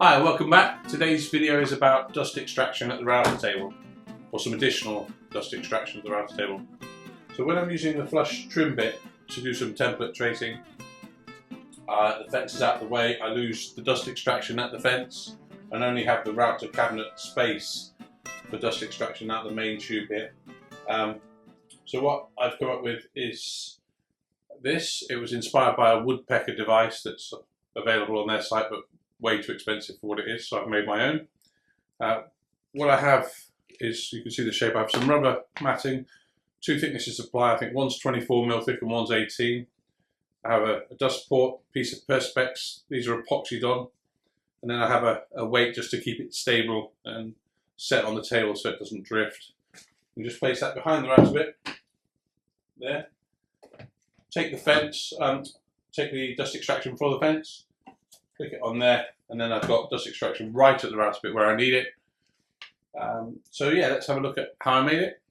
Hi, welcome back. Today's video is about dust extraction at the router table, or some additional dust extraction at the router table. So when I'm using the flush trim bit to do some template tracing, the fence is out of the way, I lose the dust extraction at the fence and only have the router cabinet space for dust extraction out the main tube here. So what I've come up with is this. It was inspired by a woodpecker device that's available on their site, but way too expensive for what it is, so I've made my own. What I have is, you can see the shape, I have some rubber matting, two thicknesses of ply. I think one's 24mm thick and one's 18. I have a dust port, piece of perspex, these are epoxied on, and then I have a weight just to keep it stable and set on the table so it doesn't drift. You just place that behind the router bit, there. Take the fence, take the dust extraction for the fence, click it on there, and then I've got dust extraction right at the router bit where I need it. So yeah, let's have a look at how I made it.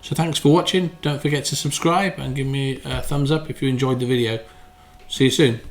So thanks for watching. Don't forget to subscribe and give me a thumbs up if you enjoyed the video. See you soon.